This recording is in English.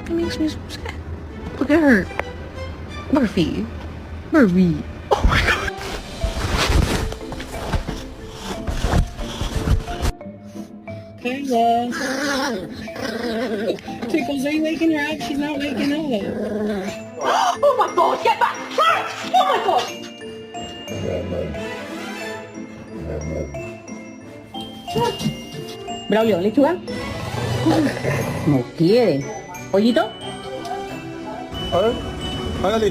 It makes me so sad. Look at her. Murphy. Murphy. Oh my god. Kayla. Tickles, are you waking her up? She's not waking up. Oh my god, get back! Clarence! Oh my god! Braulio, ¿lechuga? No quiere. ¿Pollito? A ver, hágale.